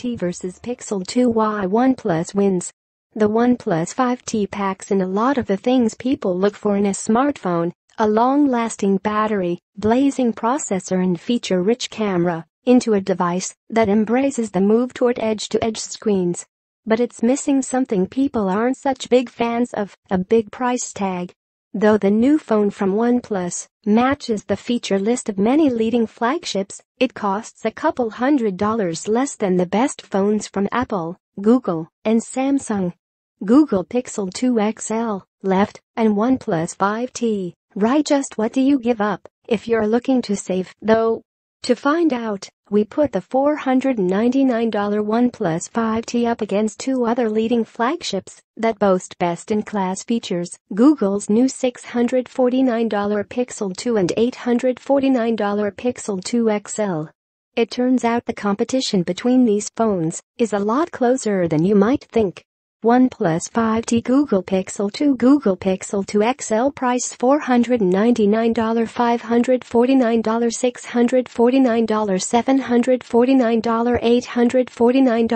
5T vs Pixel 2. Why OnePlus wins. The OnePlus 5T packs in a lot of the things people look for in a smartphone: a long-lasting battery, blazing processor and feature-rich camera, into a device that embraces the move toward edge-to-edge screens. But it's missing something people aren't such big fans of: a big price tag. Though the new phone from OnePlus matches the feature list of many leading flagships, it costs a couple $100 less than the best phones from Apple, Google, and Samsung. Google Pixel 2 XL, left, and OnePlus 5T, right. Just what do you give up if you're looking to save, though? To find out, we put the $499 OnePlus 5T up against two other leading flagships that boast best-in-class features: Google's new $649 Pixel 2 and $849 Pixel 2 XL. It turns out the competition between these phones is a lot closer than you might think. OnePlus 5T, Google Pixel 2. Google Pixel 2 XL price $499, $549, $649, $749, $849,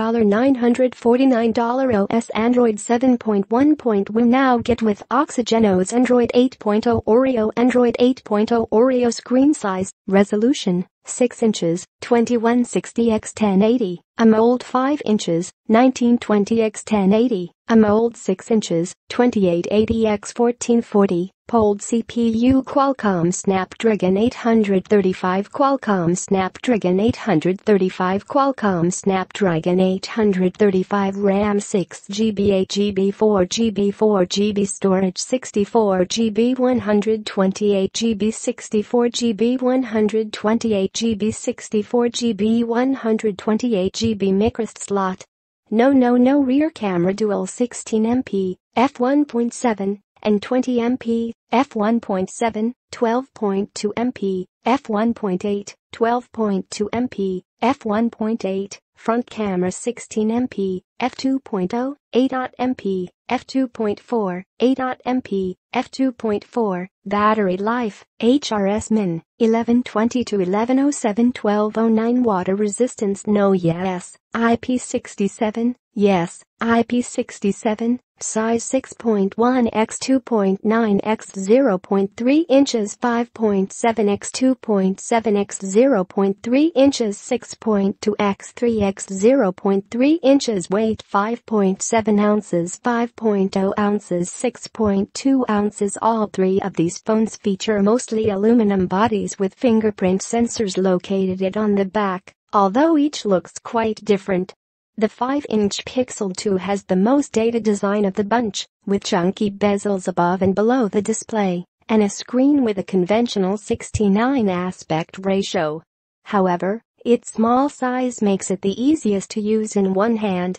$949 OS Android 7.1. Now get with Oxygen OS Android 8.0 Oreo. Android 8.0 Oreo. Screen size, resolution 6 inches, 2160 x 1080, AMOLED 5 inches, 1920 x 1080, AMOLED 6 inches, 2880 x 1440, POLD CPU Qualcomm Snapdragon 835 Qualcomm Snapdragon 835 Qualcomm Snapdragon 835 RAM 6GB 8GB 4GB 4GB storage 64GB 128GB 64GB 128GB 64GB 128GB microSD slot. No rear camera, dual 16MP, f1.7 and 20MP, f1.7, 12.2MP, f1.8, 12.2MP, f1.8, front camera 16MP, f2.0, 8.0MP, f2.4, 8.0MP, f2.4, battery life, HRS min, 1120 to 1107 1209 water resistance no yes, IP67, yes, IP67, size 6.1 x 2.9 x 0.3 inches 5.7 x 2.7 x 0.3 inches 6.2 x 3 x 0.3 inches weight 5.7 ounces 5.0 ounces 6.2 ounces. All three of these phones feature mostly aluminum bodies with fingerprint sensors located on the back, although each looks quite different. The 5-inch Pixel 2 has the most dated design of the bunch, with chunky bezels above and below the display, and a screen with a conventional 16:9 aspect ratio. However, its small size makes it the easiest to use in one hand.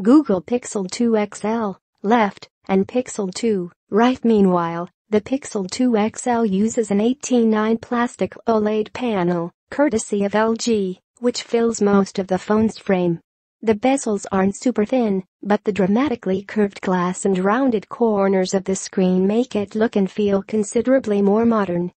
Google Pixel 2 XL, left, and Pixel 2, right. Meanwhile, the Pixel 2 XL uses an 18:9 plastic OLED panel, courtesy of LG, which fills most of the phone's frame. The bezels aren't super thin, but the dramatically curved glass and rounded corners of the screen make it look and feel considerably more modern.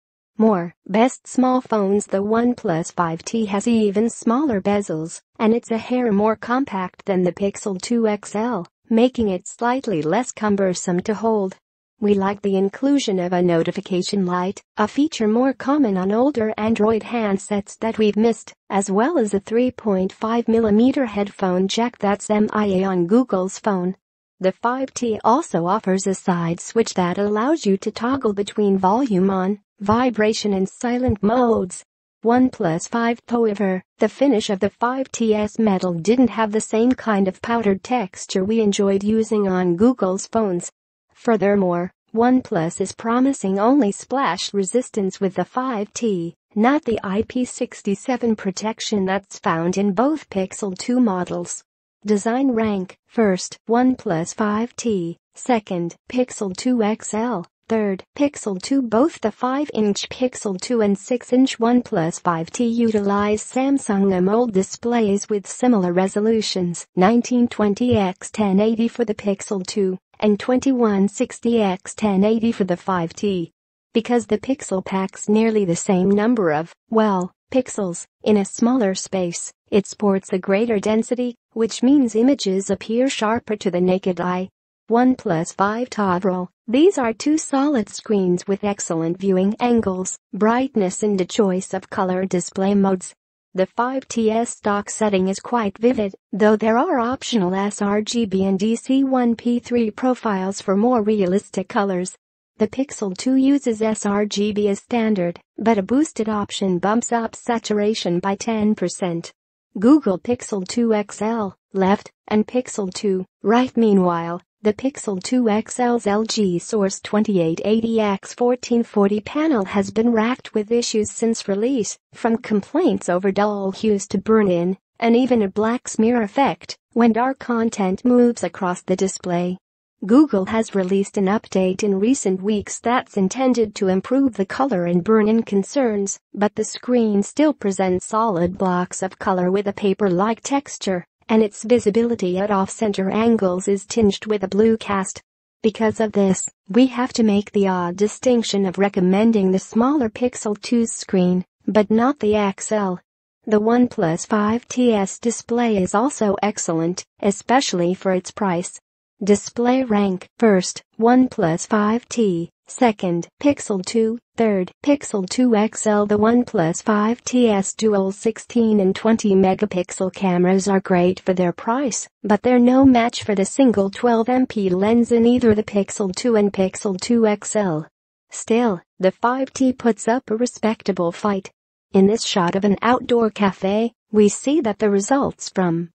Best small phones. The OnePlus 5T has even smaller bezels, and it's a hair more compact than the Pixel 2 XL, making it slightly less cumbersome to hold. We like the inclusion of a notification light, a feature more common on older Android handsets that we've missed, as well as a 3.5mm headphone jack that's MIA on Google's phone. The 5T also offers a side switch that allows you to toggle between volume on, vibration and silent modes. OnePlus 5. However, the finish of the 5T's metal didn't have the same kind of powdered texture we enjoyed using on Google's phones. Furthermore, OnePlus is promising only splash resistance with the 5T, not the IP67 protection that's found in both Pixel 2 models. Design rank: first, OnePlus 5T; second, Pixel 2 XL; third, Pixel 2. Both the 5-inch Pixel 2 and 6-inch OnePlus 5T utilize Samsung AMOLED displays with similar resolutions: 1920 x 1080 for the Pixel 2 and 2160 x 1080 for the 5T. Because the Pixel packs nearly the same number of, pixels, in a smaller space, It sports a greater density, which means images appear sharper to the naked eye. OnePlus 5T overall. These are two solid screens with excellent viewing angles, brightness and a choice of color display modes. The 5T's stock setting is quite vivid, though there are optional sRGB and DC1P3 profiles for more realistic colors. The Pixel 2 uses sRGB as standard, but a boosted option bumps up saturation by 10%. Google Pixel 2 XL, left, and Pixel 2, right. Meanwhile, the Pixel 2 XL's LG Source 2880x1440 panel has been racked with issues since release, from complaints over dull hues to burn-in, and even a black smear effect when dark content moves across the display. Google has released an update in recent weeks that's intended to improve the color and burn-in concerns, but the screen still presents solid blocks of color with a paper-like texture, and its visibility at off-center angles is tinged with a blue cast. Because of this, we have to make the odd distinction of recommending the smaller Pixel 2's screen, but not the XL. The OnePlus 5T's display is also excellent, especially for its price. Display rank: first, OnePlus 5T, second, Pixel 2, third, Pixel 2 XL. The OnePlus 5T's dual 16 and 20 megapixel cameras are great for their price, but they're no match for the single 12MP lens in either the Pixel 2 and Pixel 2 XL. Still, the 5T puts up a respectable fight. In this shot of an outdoor cafe, we see that the results from